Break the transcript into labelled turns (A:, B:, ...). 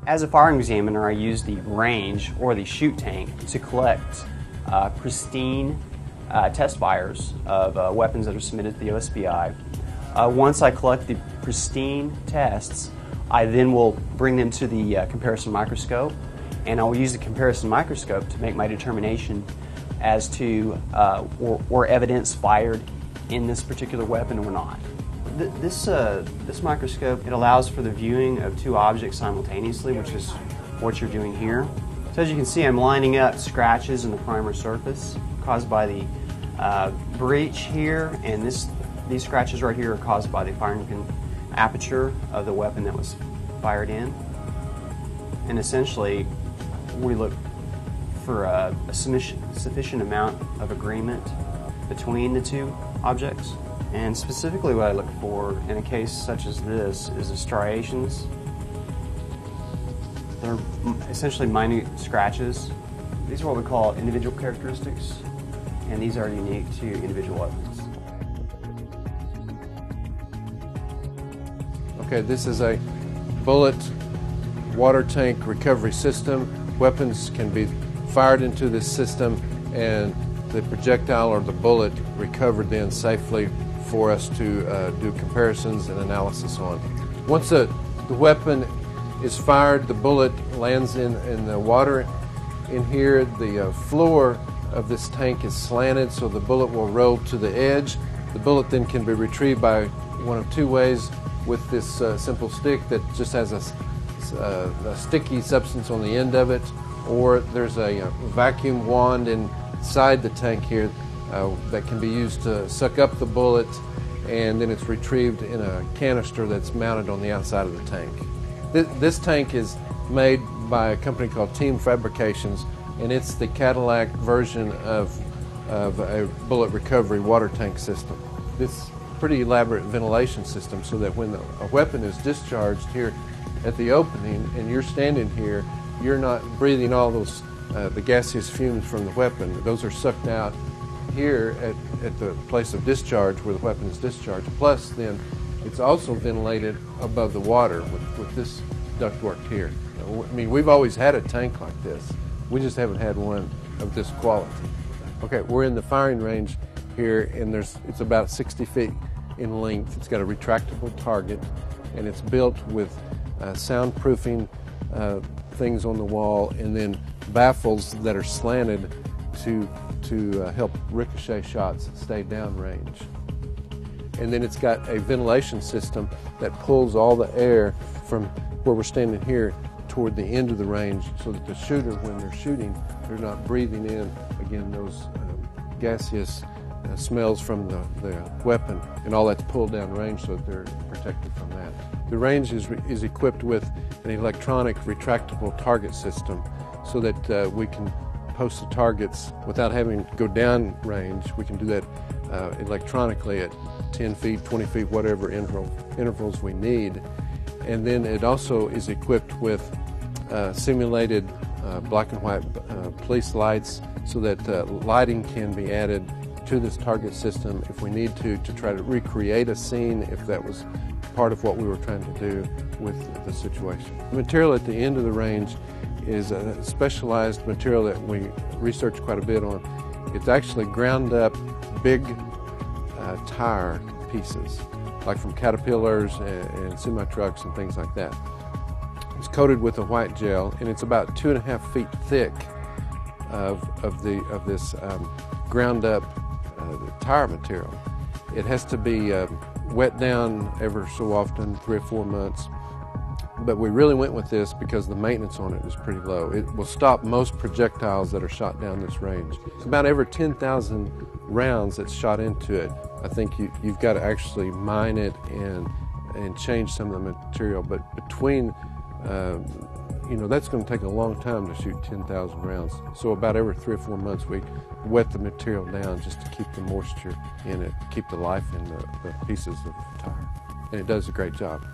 A: As a firearm examiner, I use the range or the shoot tank to collect pristine test fires of weapons that are submitted to the OSBI. Once I collect the pristine tests, I then will bring them to the comparison microscope, and I will use the comparison microscope to make my determination as to were evidence fired in this particular weapon or not. This microscope, it allows for the viewing of two objects simultaneously, which is what you're doing here. So as you can see, I'm lining up scratches in the primer surface caused by the breach here, and these scratches right here are caused by the firing pin aperture of the weapon that was fired in. And essentially, we look for a sufficient amount of agreement between the two objects. And specifically what I look for in a case such as this is the striations. They're essentially minute scratches. These are what we call individual characteristics, and these are unique to individual weapons.
B: Okay, this is a bullet water tank recovery system. Weapons can be fired into this system and the projectile or the bullet recovered then safely for us to do comparisons and analysis on. Once the weapon is fired, the bullet lands in the water. In here, the floor of this tank is slanted, so the bullet will roll to the edge. The bullet then can be retrieved by one of two ways: with this simple stick that just has a sticky substance on the end of it, or there's a vacuum wand inside the tank here that can be used to suck up the bullet, and then it's retrieved in a canister that's mounted on the outside of the tank. This tank is made by a company called Team Fabrications, and it's the Cadillac version of a bullet recovery water tank system. This pretty elaborate ventilation system, so that when a weapon is discharged here at the opening and you're standing here, you're not breathing all those the gaseous fumes from the weapon. Those are sucked out here at the place of discharge where the weapon is discharged. Plus then it's also ventilated above the water with this ductwork here. I mean, we've always had a tank like this. We just haven't had one of this quality. Okay, we're in the firing range here, and it's about 60 feet in length. It's got a retractable target, and it's built with soundproofing things on the wall, and then baffles that are slanted to help ricochet shots stay downrange. And then it's got a ventilation system that pulls all the air from where we're standing here toward the end of the range, so that the shooter, when they're shooting, they're not breathing in, again, those gaseous smells from the weapon, and all that's pulled down range so that they're protected from that. The range is equipped with an electronic retractable target system, so that we can post the targets without having to go down range. We can do that electronically at 10 feet, 20 feet, whatever intervals we need. And then it also is equipped with simulated black and white police lights, so that lighting can be added to this target system if we need to try to recreate a scene, if that was part of what we were trying to do with the situation. The material at the end of the range is a specialized material that we researched quite a bit on. It's actually ground up big tire pieces, like from Caterpillars and semi-trucks and things like that. It's coated with a white gel, and it's about 2.5 feet thick of this ground up tire material. It has to be wet down ever so often, 3 or 4 months. But we really went with this because the maintenance on it is pretty low. It will stop most projectiles that are shot down this range. It's about every 10,000 rounds that's shot into it, I think you've got to actually mine it and change some of the material. But between, that's going to take a long time to shoot 10,000 rounds. So about every 3 or 4 months we wet the material down just to keep the moisture in it, keep the life in the pieces of tire. And it does a great job.